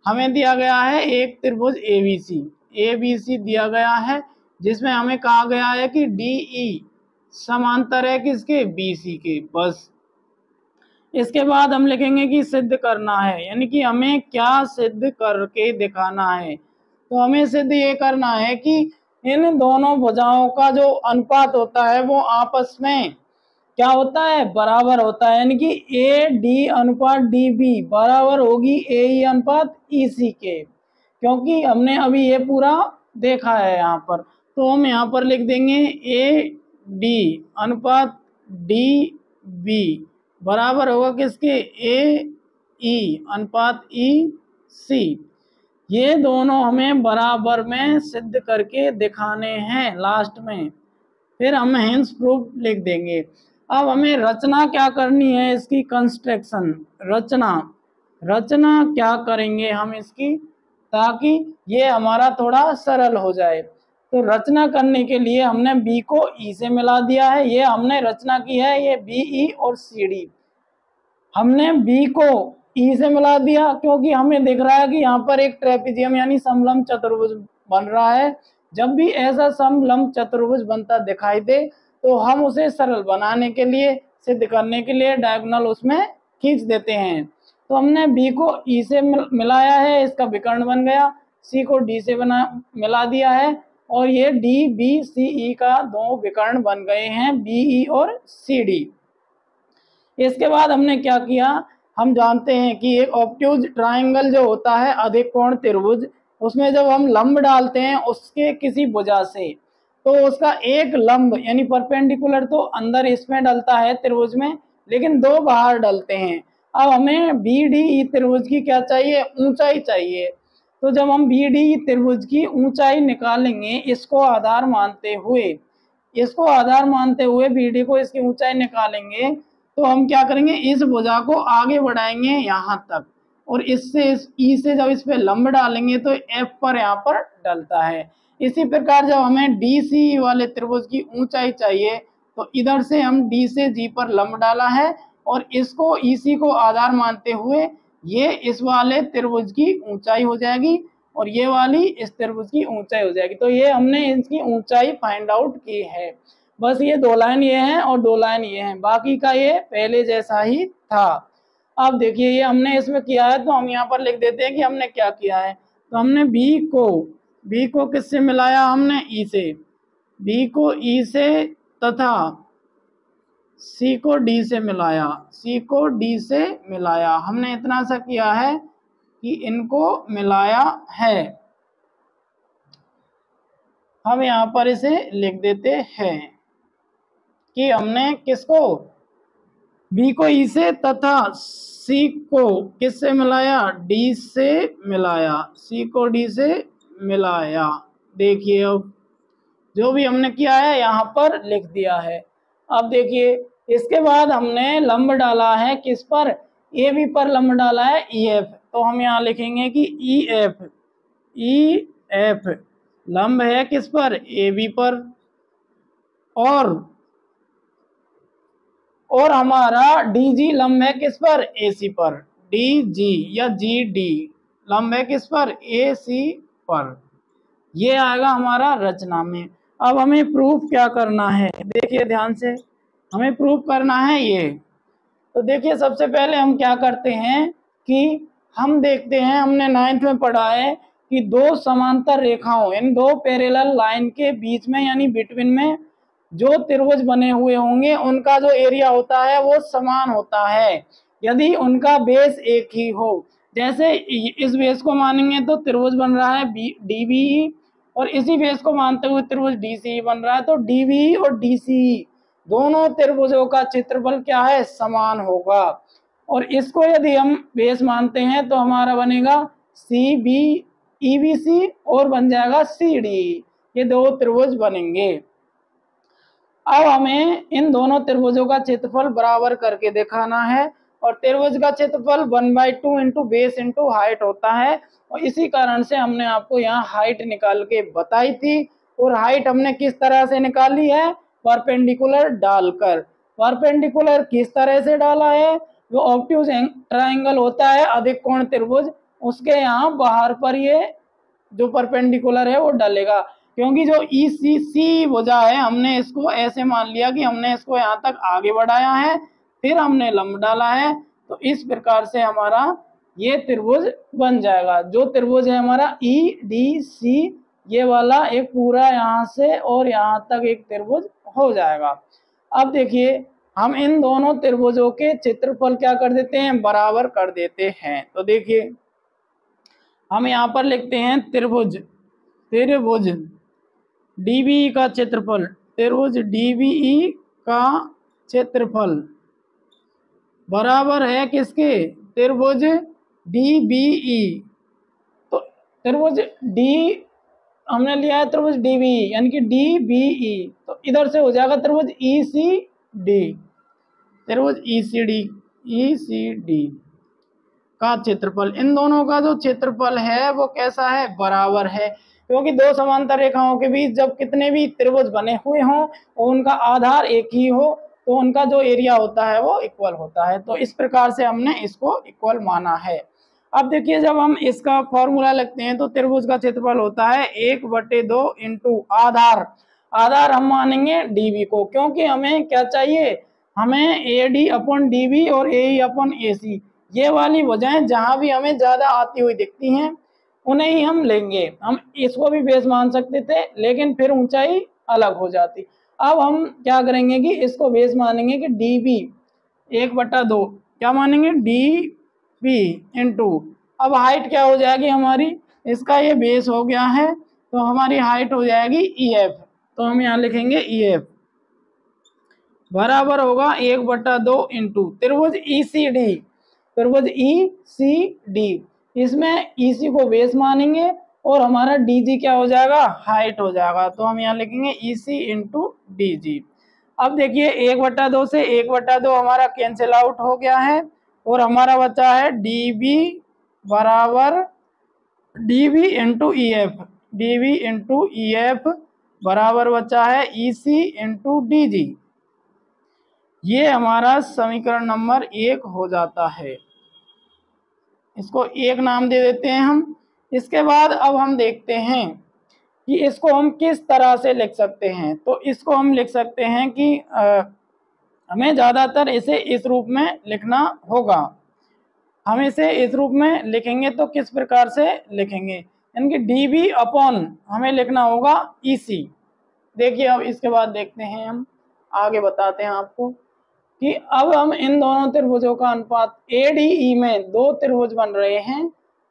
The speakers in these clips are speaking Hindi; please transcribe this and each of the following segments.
हमें दिया गया है एक त्रिभुज एबीसी दिया गया है, जिसमें हमें कहा गया है कि डीई समांतर है किसके, बीसी के। बस इसके बाद हम लिखेंगे कि सिद्ध करना है, यानी कि हमें क्या सिद्ध करके दिखाना है। तो हमें सिद्ध ये करना है कि इन दोनों भुजाओं का जो अनुपात होता है वो आपस में क्या होता है, बराबर होता है, यानी कि ए डी अनुपात डी बी बराबर होगी ए ई अनुपात ई सी के, क्योंकि हमने अभी ये पूरा देखा है यहाँ पर। तो हम यहाँ पर लिख देंगे ए डी अनुपात डी बी बराबर होगा किसके, ए ई अनुपात ई सी। ये दोनों हमें बराबर में सिद्ध करके दिखाने हैं लास्ट में, फिर हम हेंस प्रूफ लिख देंगे। अब हमें रचना क्या करनी है, इसकी कंस्ट्रक्शन, रचना क्या करेंगे हम इसकी, ताकि ये हमारा थोड़ा सरल हो जाए। तो रचना करने के लिए हमने बी को ई से मिला दिया है, ये हमने रचना की है, ये बी ई और सी डी। हमने बी को ई से मिला दिया क्योंकि हमें दिख रहा है कि यहाँ पर एक ट्रेपेजियम यानी समलंब चतुर्भुज बन रहा है। जब भी ऐसा समलंब चतुर्भुज बनता दिखाई दे तो हम उसे सरल बनाने के लिए, सिद्ध करने के लिए डायगोनल उसमें खींच देते हैं। तो हमने बी को ई से मिलाया है, इसका विकर्ण बन गया, सी को डी से मिला दिया है और ये डी बी सी ई का दो विकर्ण बन गए हैं, बी ई और सी डी। इसके बाद हमने क्या किया, हम जानते हैं कि एक ऑब्ट्यूज ट्रायंगल जो होता है, अधिक कोण त्रिभुज, उसमें जब हम लंब डालते हैं उसके किसी भुजा से, तो उसका एक लंब यानी परपेंडिकुलर तो अंदर इसमें डलता है त्रिभुज में, लेकिन दो बाहर डलते हैं। अब हमें बी डी ई त्रिभुज की क्या चाहिए, ऊंचाई चाहिए। तो जब हम बी डी ई त्रिभुज की ऊंचाई निकालेंगे, इसको आधार मानते हुए बी डी को इसकी ऊंचाई निकालेंगे, तो हम क्या करेंगे, इस भुजा को आगे बढ़ाएंगे यहाँ तक, और इससे ई से जब इस पे लंब डालेंगे तो एफ पर यहाँ पर डलता है। इसी प्रकार जब हमें डी सी वाले त्रिभुज की ऊंचाई चाहिए तो इधर से हम डी से जी पर लंब डाला है और इसको ई सी को आधार मानते हुए ये इस वाले त्रिभुज की ऊंचाई हो जाएगी और ये वाली इस त्रिभुज की ऊंचाई हो जाएगी। तो ये हमने इसकी ऊंचाई फाइंड आउट की है। बस ये दो लाइन ये हैं और दो लाइन ये हैं, बाकी का ये पहले जैसा ही था। अब देखिए ये हमने इसमें किया है, तो हम यहाँ पर लिख देते हैं कि हमने क्या किया है। तो हमने बी को किससे मिलाया, हमने ई से, बी को ई से तथा सी को डी से मिलाया, हमने इतना सा किया है कि इनको मिलाया है। हम यहाँ पर इसे लिख देते हैं कि हमने किसको, बी को ई से तथा सी को किससे मिलाया, डी से मिलाया, सी को डी से मिलाया। देखिए अब जो भी हमने किया है यहाँ पर लिख दिया है। अब देखिए इसके बाद हमने लंब डाला है किस पर, ए बी पर लंब डाला है ई एफ। तो हम यहाँ लिखेंगे कि ई एफ लंब है किस पर, ए बी पर, और हमारा डी जी लंब है किस पर, ए सी पर। डी जी या जी डी लंब है किस पर, ए सी पर। ये आएगा हमारा रचना में। अब हमें प्रूफ क्या करना है, देखिए ध्यान से, हमें प्रूफ करना है ये। तो देखिए सबसे पहले हम क्या करते हैं कि हम देखते हैं, हमने 9th में पढ़ा है कि दो समांतर रेखाओं, इन दो पैरेलल लाइन के बीच में यानी बिटवीन में जो त्रिभुज बने हुए होंगे उनका जो एरिया होता है वो समान होता है यदि उनका बेस एक ही हो। जैसे इस बेस को मानेंगे तो त्रिभुज बन रहा है डी बी ई, और इसी बेस को मानते हुए त्रिभुज डी सी बन रहा है, तो डी बी ई और डी सी दोनों त्रिभुजों का क्षेत्रफल क्या है, समान होगा। और इसको यदि हम बेस मानते हैं तो हमारा बनेगा C B E B C और बन जाएगा सी डी, ये दो त्रिभुज बनेंगे। अब हमें इन दोनों त्रिभुजों का क्षेत्रफल बराबर करके दिखाना है, और त्रिभुज का क्षेत्रफल 1/2 इंटू बेस इंटू हाइट होता है, और इसी कारण से हमने आपको यहाँ हाइट निकाल के बताई थी। और हाइट हमने किस तरह से निकाली है, परपेंडिकुलर डालकर। परपेंडिकुलर किस तरह से डाला है, जो ऑब्ट्यूज ट्रायंगल होता है अधिक कोण त्रिभुज, उसके यहाँ बाहर पर ये जो परपेंडिकुलर है वो डलेगा, क्योंकि जो ई सी भुजा है हमने इसको ऐसे मान लिया कि हमने इसको यहाँ तक आगे बढ़ाया है, फिर हमने लंब डाला है, तो इस प्रकार से हमारा ये त्रिभुज बन जाएगा। जो त्रिभुज है हमारा ई डी सी, ये वाला एक पूरा यहाँ से और यहाँ तक एक त्रिभुज हो जाएगा। अब देखिए हम इन दोनों त्रिभुजों के क्षेत्रफल क्या कर देते हैं, बराबर कर देते हैं। तो देखिए हम यहाँ पर लिखते हैं त्रिभुज डीबीई का क्षेत्रफल, त्रिभुज डीबीई का क्षेत्रफल बराबर है किसके, त्रिभुज डीबीई। तो त्रिभुज डी हमने लिया है त्रिभुज डीबीई यानी कि डीबीई, तो इधर से हो जाएगा त्रिभुज ईसीडी, त्रिभुज ईसीडी का क्षेत्रफल। इन दोनों का जो क्षेत्रफल है वो कैसा है, बराबर है, क्योंकि दो समांतर रेखाओं के बीच जब कितने भी त्रिभुज बने हुए हों और उनका आधार एक ही हो तो उनका जो एरिया होता है वो इक्वल होता है। तो इस प्रकार से हमने इसको इक्वल माना है। अब देखिए जब हम इसका फॉर्मूला लिखते हैं तो त्रिभुज का क्षेत्रफल होता है 1/2 इंटू आधार, आधार हम मानेंगे डीबी को, क्योंकि हमें क्या चाहिए, हमें एडी अपॉन डीबी और ए अपॉन एसी, ये वाली वजहें जहां भी हमें ज्यादा आती हुई दिखती हैं उन्हें ही हम लेंगे। हम इसको भी बेस मान सकते थे लेकिन फिर ऊंचाई अलग हो जाती। अब हम क्या करेंगे कि इसको बेस मानेंगे कि डीबी 1/2 क्या मानेंगे, डी बी इंटू, अब हाइट क्या हो जाएगी हमारी, इसका ये बेस हो गया है तो हमारी हाइट हो जाएगी ई एफ, तो हम यहाँ लिखेंगे ई एफ बराबर होगा 1/2 इंटू त्रिभुज ईसीडी, त्रिभुज ईसीडी, इसमें ईसी को बेस मानेंगे और हमारा डीजी क्या हो जाएगा, हाइट हो जाएगा, तो हम यहाँ लिखेंगे ईसी इंटू डीजी। अब देखिए 1/2 से 1/2 हमारा कैंसिल आउट हो गया है और हमारा बचा है डीबी बराबर dB into E F, dB into E F बराबर बचा है ईसी इंटू डीजी। ये हमारा समीकरण नंबर 1 हो जाता है, इसको 1 नाम दे देते हैं हम। इसके बाद अब हम देखते हैं कि इसको हम किस तरह से लिख सकते हैं। तो इसको हम लिख सकते हैं कि हमें ज़्यादातर इसे इस रूप में लिखना होगा। हम इसे इस रूप में लिखेंगे तो किस प्रकार से लिखेंगे, यानी कि डीबी अपॉन हमें लिखना होगा ईसी। देखिए अब इसके बाद देखते हैं, हम आगे बताते हैं आपको कि अब हम इन दोनों त्रिभुजों का अनुपात एडीई में दो त्रिभुज बन रहे हैं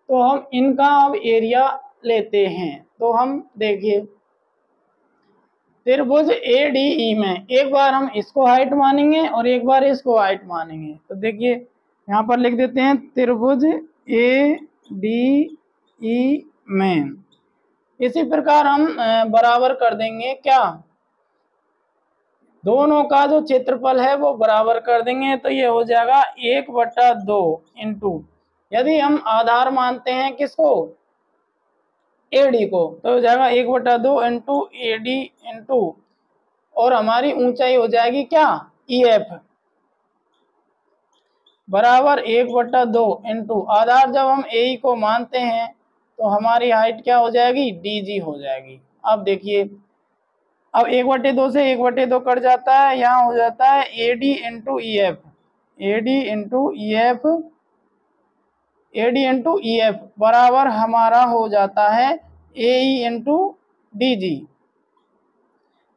तो हम इनका अब एरिया लेते हैं। तो हम देखिए त्रिभुज एडीई में एक बार हम इसको हाइट मानेंगे और एक बार इसको हाइट मानेंगे। तो देखिए यहाँ पर लिख देते हैं त्रिभुज एडीई में, इसी प्रकार हम बराबर कर देंगे क्या, दोनों का जो क्षेत्रफल है वो बराबर कर देंगे, तो ये हो जाएगा 1/2 इंटू, यदि हम आधार मानते हैं किसको, एडी को, तो हो जाएगा 1/2 इंटू एडी इंटू, और हमारी ऊंचाई हो जाएगी क्या, ई एफ बराबर 1/2 इंटू आधार, जब हम ए को मानते हैं तो हमारी हाइट क्या हो जाएगी, डीजी हो जाएगी। अब देखिए अब 1/2 से 1/2 कट जाता है, यहाँ हो जाता है AD into E F, AD into E F, AD into E F बराबर हमारा हो जाता है ए इंटू डी जी।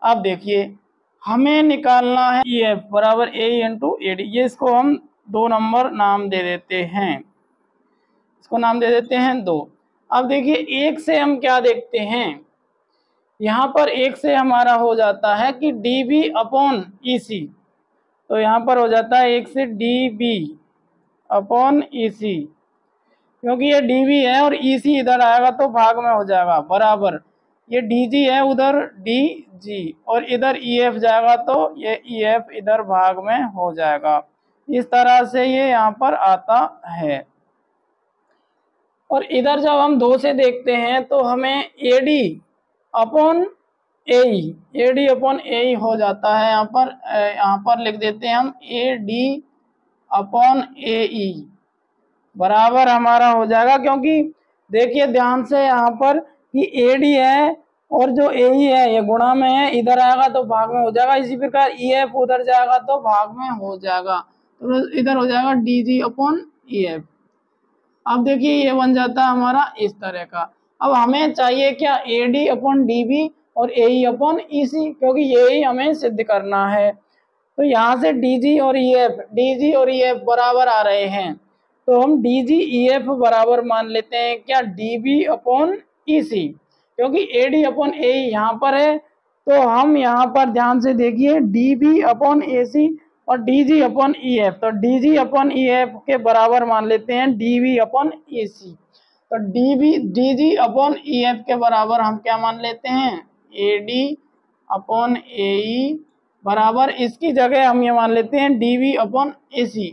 अब देखिए हमें निकालना है ई एफ बराबर ए इंटू ए डी, ये इसको हम 2 नंबर नाम दे देते हैं, इसको नाम दे देते हैं 2। अब देखिए 1 से हम क्या देखते हैं, यहाँ पर 1 से हमारा हो जाता है कि डी बी अपॉन ई सी, तो यहाँ पर हो जाता है 1 से डी बी अपॉन ई सी, क्योंकि ये डी बी है और ई सी इधर आएगा तो भाग में हो जाएगा बराबर, ये डी जी है उधर डी जी और इधर ई एफ जाएगा तो ये ई एफ इधर भाग में हो जाएगा। इस तरह से ये यहाँ पर आता है। और इधर जब हम 2 से देखते हैं तो हमें A D upon A upon A हो जाता है, यहाँ पर लिख देते हैं हम ए डी अपॉन ए ई, बराबर हमारा हो जाएगा, क्योंकि देखिए ध्यान से यहाँ पर कि एडी है और जो ए ही है ये गुणा में है, इधर आएगा तो भाग में हो जाएगा। इसी प्रकार ई एफ उधर जाएगा तो भाग में हो जाएगा, तो इधर हो जाएगा D G upon E F. अब देखिए ये बन जाता है हमारा इस तरह का। अब हमें चाहिए क्या, A D upon D B और ए ई अपॉन ई सी, क्योंकि यही हमें सिद्ध करना है। तो यहाँ से डी जी और ई एफ बराबर आ रहे हैं, तो हम डी जी ई एफ बराबर मान लेते हैं क्या, डी बी अपॉन ई सी, क्योंकि ए डी अपॉन ए यहाँ पर है। तो हम यहाँ पर ध्यान से देखिए D B upon A C और D G upon E F, तो D G upon E F के बराबर मान लेते हैं D B upon A C. तो D G upon E F के बराबर हम क्या मान लेते हैं, ए डी अपॉन ए ई बराबर, इसकी जगह हम ये मान लेते हैं D V upon A C,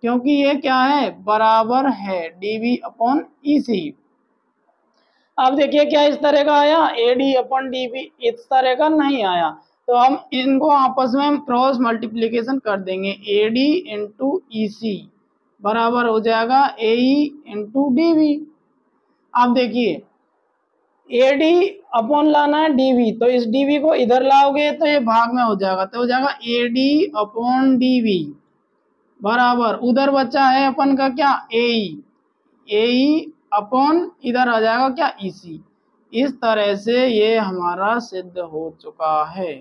क्योंकि ये क्या है, बराबर है D V upon E C. अब देखिए क्या इस तरह का आया, A D upon D B, इस तरह का नहीं आया, तो हम इनको आपस में क्रॉस मल्टीप्लीकेशन कर देंगे, ए डी इंटू ई सी बराबर हो जाएगा ए ई इंटू डी वी। अब देखिए ए डी अपॉन लाना है डी वी, तो इस डी वी को इधर लाओगे तो ये भाग में हो जाएगा, तो हो जाएगा A D upon D V बराबर, उधर बचा है अपन का क्या, ए ई अपॉन इधर आ जाएगा क्या, ई सी। इस तरह से ये हमारा सिद्ध हो चुका है,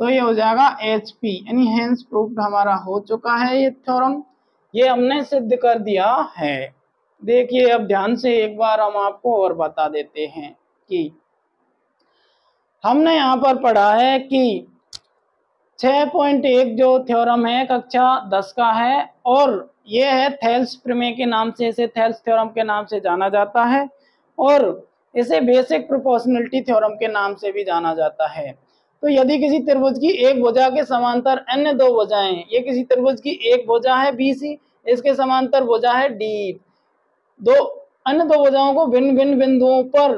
तो ये हो जाएगा एच पी, यानी हेंस प्रूव्ड हमारा हो चुका है ये थ्योरम, ये हमने सिद्ध कर दिया है। देखिए अब ध्यान से एक बार हम आपको और बता देते हैं कि हमने यहाँ पर पढ़ा है कि 6.1 जो थ्योरम है कक्षा 10 का है, और ये है थेल्स प्रमेय के नाम से, इसे थेल्स थ्योरम के नाम से जाना जाता है, और इसे बेसिक प्रोपोर्शनलिटी थ्योरम के नाम से भी जाना जाता है। तो यदि किसी त्रिभुज की एक भुजा के समांतर अन्य दो भुजाएं, ये किसी त्रिभुज की एक भुजा है बी सी, इसके समांतर भुजा है डी, दो अन्य दो भुजाओं को भिन्न भिन्न बिंदुओं पर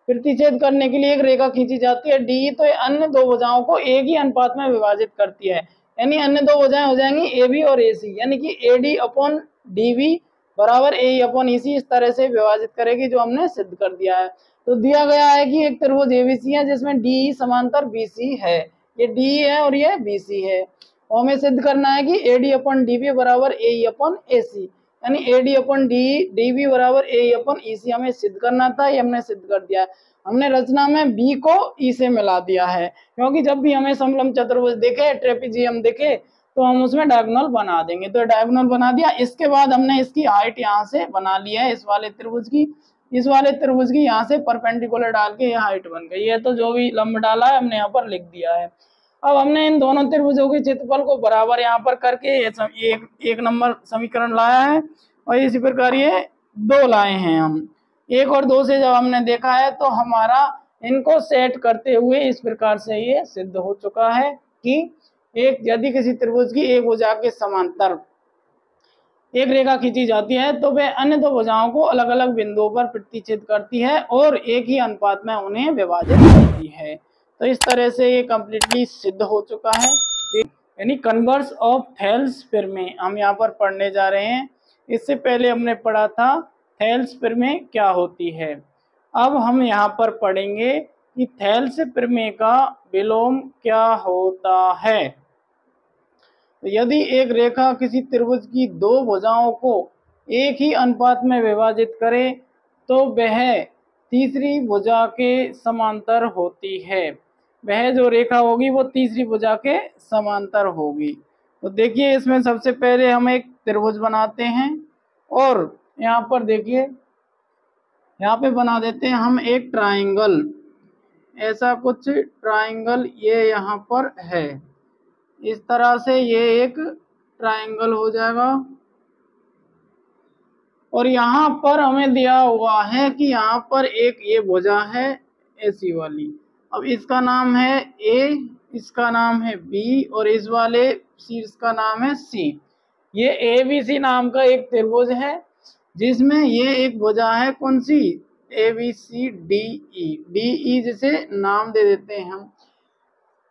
प्रतिच्छेद करने के लिए एक रेखा खींची जाती है डी, तो ये अन्य दो भुजाओं को एक ही अनुपात में विभाजित करती है, यानी अन्य दो भुजाएं हो जाएंगी ए बी और ए सी, यानी कि A D upon D B बराबर ए ई अपॉन ई सी, इस तरह से विभाजित करेगी, जो हमने सिद्ध कर दिया है। तो दिया गया है कि एक त्रिभुज एबीसी है जिसमें डी समांतर बीसी है, ये डी है और ये बीसी है, और हमें सिद्ध करना है कि A D upon D B बराबर A E upon A C, यानी A D upon D B बराबर ए अपॉन ई सी हमें सिद्ध करना था, ये हमने सिद्ध कर दिया है। हमने रचना में बी को ई से मिला दिया है, क्योंकि जब भी हमें समलंब चतुर्भुज दिखे, ट्रेपेजियम दिखे, तो हम उसमें डायगोनल बना देंगे, तो डायगोनल बना दिया। इसके बाद हमने इसकी हाइट यहाँ से बना ली है, इस वाले त्रिभुज की यहाँ से परपेंडिकुलर डाल के यह हाइट बन गई है, तो जो भी लंब डाला है हमने यहाँ पर लिख दिया है। अब हमने इन दोनों त्रिभुजों के क्षेत्रफल को बराबर यहाँ पर करके एक नंबर समीकरण लाया है, और इसी प्रकार ये दो लाए हैं हम, एक और दो से जब हमने देखा है तो हमारा इनको सेट करते हुए इस प्रकार से ये सिद्ध हो चुका है कि यदि किसी त्रिभुज की एक भुजा के समांतर एक रेखा खींची जाती है तो वह अन्य दो भुजाओं को अलग अलग बिंदुओं पर प्रतिच्छेद करती है और एक ही अनुपात में उन्हें विभाजित करती है। तो इस तरह से ये कंप्लीटली सिद्ध हो चुका है, यानी कन्वर्स ऑफ थेल्स प्रमेय हम यहाँ पर पढ़ने जा रहे हैं। इससे पहले हमने पढ़ा था थेल्स प्रमेय क्या होती है। अब हम यहाँ पर पढ़ेंगे कि थेल्स प्रमेय का विलोम क्या होता है। तो यदि एक रेखा किसी त्रिभुज की दो भुजाओं को एक ही अनुपात में विभाजित करे तो वह तीसरी भुजा के समांतर होती है, वह जो रेखा होगी वो तीसरी भुजा के समांतर होगी। तो देखिए इसमें सबसे पहले हम एक त्रिभुज बनाते हैं, और यहाँ पर देखिए यहाँ पे बना देते हैं हम एक ट्राइंगल, ऐसा कुछ ट्राइंगल ये यहाँ पर है, इस तरह से ये एक ट्राइंगल हो जाएगा। और यहाँ पर हमें दिया हुआ है कि यहाँ पर एक ये भुजा है ऐसी वाली, अब इसका नाम है ए, इसका नाम है बी, और इस वाले शीर्ष का नाम है सी। ये ए बी सी नाम का एक त्रिभुज है जिसमें ये एक भुजा है, कौन सी, A B C D E, जिसे नाम दे देते हैं हम।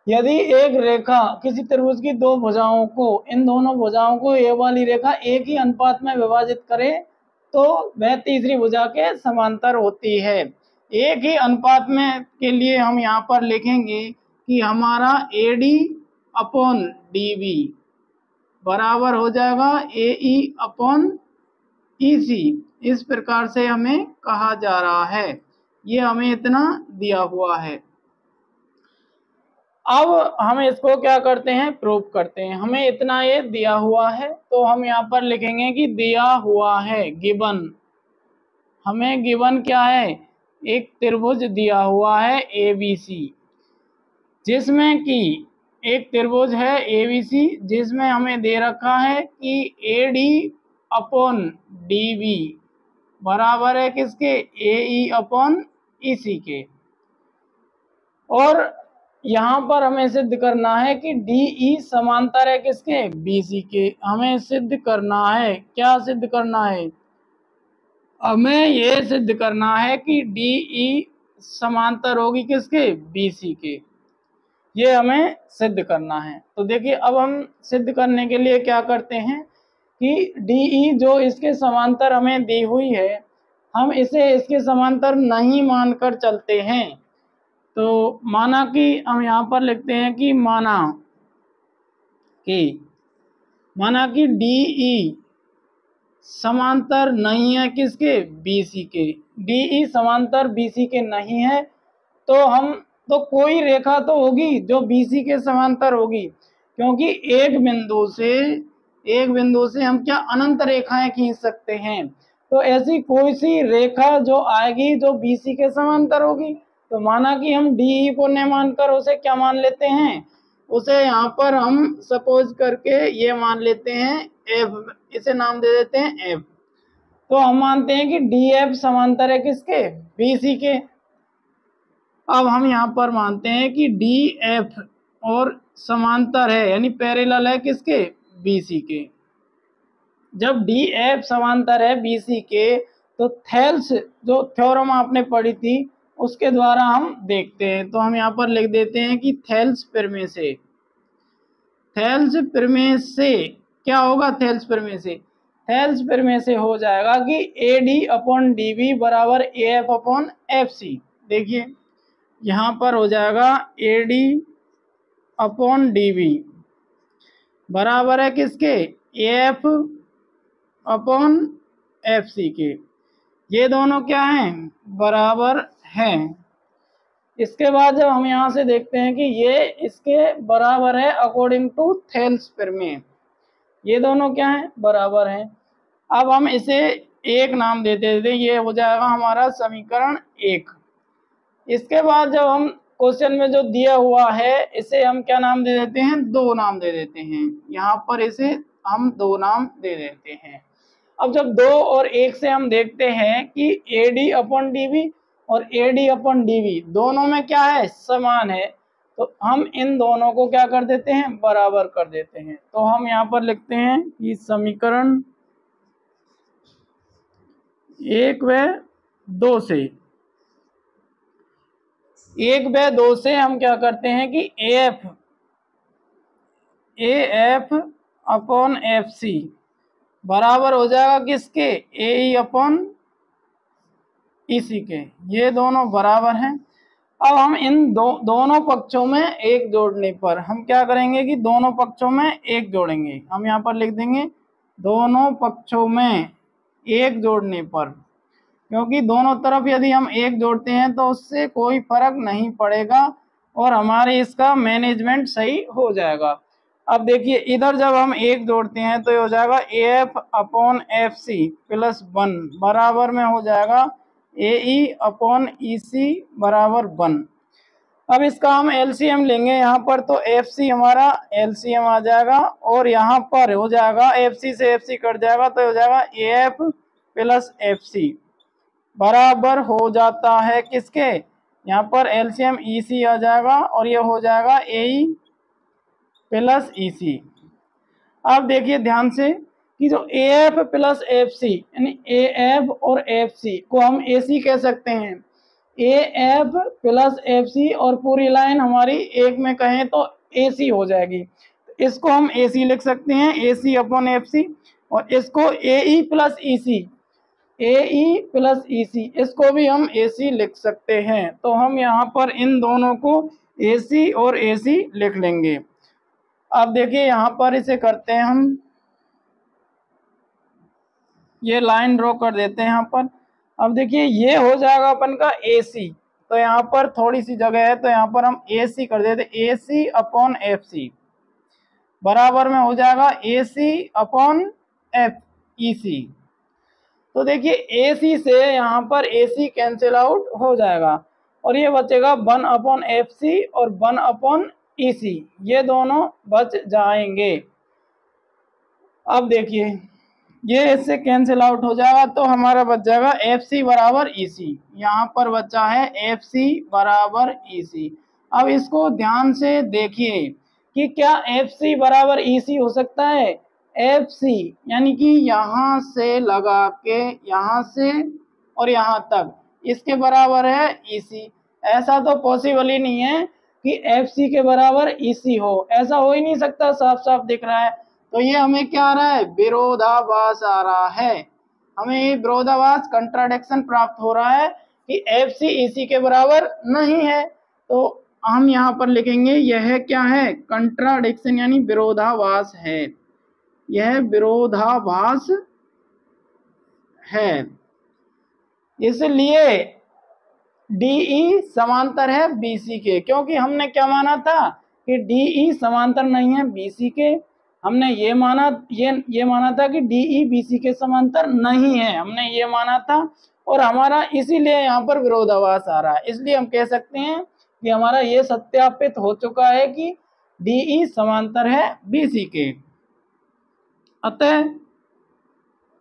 यदि एक रेखा किसी त्रिभुज की दो भुजाओं को, इन दोनों भुजाओं को ये वाली रेखा एक ही अनुपात में विभाजित करे तो वह तीसरी भुजा के समांतर होती है। एक ही अनुपात में के लिए हम यहाँ पर लिखेंगे कि हमारा AD अपॉन DB बराबर हो जाएगा AE अपॉन EC। इस प्रकार से हमें कहा जा रहा है, ये हमें इतना दिया हुआ है। अब हम इसको क्या करते हैं, प्रूव करते हैं। हमें इतना ये दिया हुआ है तो हम यहाँ पर लिखेंगे कि दिया हुआ है, गिवन। हमें गिवन क्या है, एक त्रिभुज दिया हुआ है ABC, जिसमें कि एक त्रिभुज है ABC जिसमें हमें दे रखा है कि AD अपॉन DB बराबर है किसके, AE अपॉन EC के। और यहाँ पर हमें सिद्ध करना है कि DE समांतर है किसके, BC के। हमें सिद्ध करना है, क्या सिद्ध करना है, हमें ये सिद्ध करना है कि DE समांतर होगी किसके, BC के। ये हमें सिद्ध करना है। तो देखिए अब हम सिद्ध करने के लिए क्या करते हैं कि DE जो इसके समांतर हमें दी हुई है, हम इसे इसके समांतर नहीं मानकर चलते हैं। तो माना कि हम यहाँ पर लिखते हैं कि माना कि DE समांतर नहीं है किसके, BC के। DE समांतर BC के नहीं है तो कोई रेखा तो होगी जो BC के समांतर होगी, क्योंकि एक बिंदु से हम क्या अनंत रेखाएं खींच सकते हैं। तो ऐसी कोई सी रेखा जो आएगी जो BC के समांतर होगी। तो माना कि हम DE को न मानकर उसे क्या मान लेते हैं, उसे यहाँ पर हम सपोज करके ये मान लेते हैं F, इसे नाम दे देते हैं F। तो हम मानते हैं कि DF समांतर है किसके, BC के। अब हम यहाँ पर मानते हैं कि DF और समांतर है यानी पैरेलल है किसके, BC के। जब DF समांतर है BC के तो थेल्स जो थ्योरम आपने पढ़ी थी उसके द्वारा हम देखते हैं। तो हम यहाँ पर लिख देते हैं कि थेल्स प्रमेय से क्या होगा, थेल्स प्रमेय से हो जाएगा कि AD अपॉन DB बराबर AF अपॉन FC। देखिए यहाँ पर हो जाएगा AD अपॉन DB बराबर है किसके, AF अपॉन FC के। ये दोनों क्या हैं, बराबर हैं। इसके बाद जब हम यहाँ से देखते हैं कि ये इसके बराबर है अकॉर्डिंग टू थेल्स प्रमेय, ये दोनों क्या हैं, बराबर हैं। अब हम इसे एक नाम दे देते हैं, ये हो जाएगा हमारा समीकरण 1। इसके बाद जब हम क्वेश्चन में जो दिया हुआ है इसे हम क्या नाम दे देते हैं, 2 नाम दे देते हैं। यहाँ पर इसे हम 2 नाम दे देते हैं। अब जब 2 और 1 से हम देखते हैं कि AD अपॉन DB और AD अपॉन DB दोनों में क्या है, समान है, तो हम इन दोनों को क्या कर देते हैं, बराबर कर देते हैं। तो हम यहाँ पर लिखते हैं कि समीकरण 1 व 2 से, 1 व 2 से हम क्या करते हैं कि AF अपॉन FC बराबर हो जाएगा किसके, AE अपॉन EC के। ये दोनों बराबर हैं। अब हम इन दोनों पक्षों में एक जोड़ने पर हम क्या करेंगे कि दोनों पक्षों में एक जोड़ेंगे। हम यहाँ पर लिख देंगे दोनों पक्षों में एक जोड़ने पर, क्योंकि दोनों तरफ यदि हम एक जोड़ते हैं तो उससे कोई फर्क नहीं पड़ेगा और हमारे इसका मैनेजमेंट सही हो जाएगा। अब देखिए इधर जब हम एक जोड़ते हैं तो ये हो जाएगा AF अपॉन FC प्लस 1 बराबर में हो जाएगा AE अपॉन EC बराबर 1। अब इसका हम LCM लेंगे यहाँ पर, तो FC हमारा LCM आ जाएगा और यहाँ पर हो जाएगा FC से FC कट जाएगा तो हो जाएगा AF प्लस FC बराबर हो जाता है किसके, यहाँ पर LCM EC आ जाएगा और ये हो जाएगा AE प्लस EC। अब देखिए ध्यान से कि जो AF प्लस FC यानी AF और FC को हम AC कह सकते हैं। A F plus F C और पूरी लाइन हमारी एक में कहें तो ए सी हो जाएगी। इसको हम ए सी लिख सकते हैं, ए सी अपॉन एफ सी, और इसको ए ई प्लस ई सी, ए ई प्लस ई सी, इसको भी हम ए सी लिख सकते हैं। तो हम यहाँ पर इन दोनों को ए सी और ए सी लिख लेंगे। अब देखिए यहाँ पर इसे करते हैं हम, ये लाइन ड्रॉ कर देते हैं यहाँ पर। अब देखिए ये हो जाएगा अपन का ए सी, तो यहाँ पर थोड़ी सी जगह है तो यहाँ पर हम ए सी कर देते, ए सी अपॉन एफ सी बराबर में हो जाएगा ए सी अपॉन एफ ई सी। तो देखिए ए सी से यहाँ पर ए सी कैंसिल आउट हो जाएगा और ये बचेगा 1 अपॉन एफ सी और 1 अपॉन ई सी, ये दोनों बच जाएंगे। अब देखिए ये इससे कैंसिल आउट हो जाएगा तो हमारा बच जाएगा एफ सी बराबर ई सी, यहाँ पर बचा है एफ सी बराबर ई सी। अब इसको ध्यान से देखिए कि क्या एफ सी बराबर ई सी हो सकता है। एफ सी यानी कि यहाँ से लगा के यहाँ से और यहाँ तक इसके बराबर है ई सी, ऐसा तो पॉसिबल ही नहीं है कि एफ सी के बराबर ई सी हो, ऐसा हो ही नहीं सकता, साफ साफ दिख रहा है। तो ये हमें क्या आ रहा है, विरोधाभास आ रहा है, हमें ये विरोधाभास कंट्राडिक्शन प्राप्त हो रहा है कि एफ सी ई सी के बराबर नहीं है। तो हम यहाँ पर लिखेंगे यह क्या है, कंट्राडिक्शन यानी विरोधाभास है, यह विरोधाभास है। इसलिए डीई समांतर है बीसी के, क्योंकि हमने क्या माना था कि डीई समांतर नहीं है बीसी के, हमने ये माना था कि डीई बीसी के समांतर नहीं है, हमने ये माना था, और हमारा इसीलिए यहाँ पर विरोधाभास आ रहा है। इसलिए हम कह सकते हैं कि हमारा ये सत्यापित हो चुका है कि डीई समांतर है बीसी के। अतः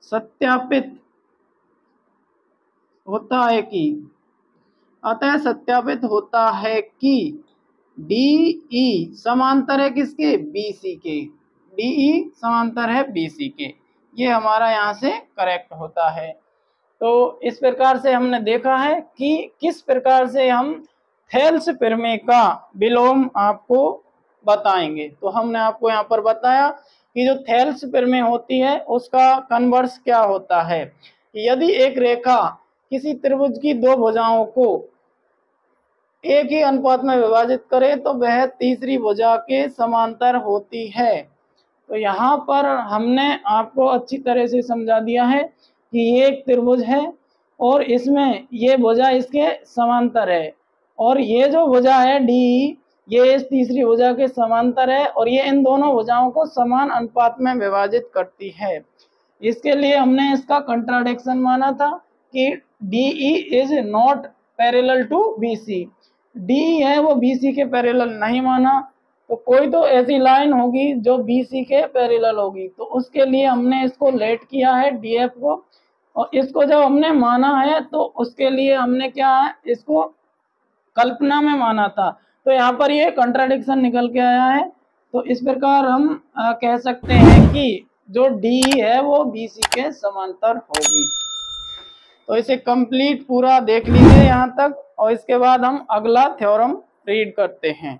सत्यापित होता है कि डीई समांतर है किसके, बीसी के, डीई समांतर है बीसी के, ये हमारा यहाँ से करेक्ट होता है। तो इस प्रकार से हमने देखा है कि किस प्रकार से हम थेल्स प्रमेय का विलोम आपको बताएंगे। तो हमने आपको यहाँ पर बताया कि जो थेल्स प्रमेय होती है उसका कन्वर्स क्या होता है। यदि एक रेखा किसी त्रिभुज की दो भुजाओं को एक ही अनुपात में विभाजित करे तो वह तीसरी भुजा के समांतर होती है। तो यहाँ पर हमने आपको अच्छी तरह से समझा दिया है कि ये एक त्रिभुज है और इसमें ये भुजा इसके समांतर है, और ये जो भुजा है डी ये इस तीसरी भुजा के समांतर है, और ये इन दोनों भुजाओं को समान अनुपात में विभाजित करती है। इसके लिए हमने इसका कंट्राडिक्शन माना था कि DE is not parallel to BC, DE है वो BC के पैरेलल नहीं माना, तो कोई तो ऐसी लाइन होगी जो BC के पैरेलल होगी। तो उसके लिए हमने इसको लेट किया है DF को, और इसको जब हमने माना है तो उसके लिए हमने क्या है, इसको कल्पना में माना था। तो यहाँ पर ये कंट्राडिक्शन निकल के आया है। तो इस प्रकार हम कह सकते हैं कि जो DE है वो BC के समांतर होगी। तो इसे कंप्लीट पूरा देख लीजिए यहाँ तक, और इसके बाद हम अगला थ्योरम रीड करते हैं।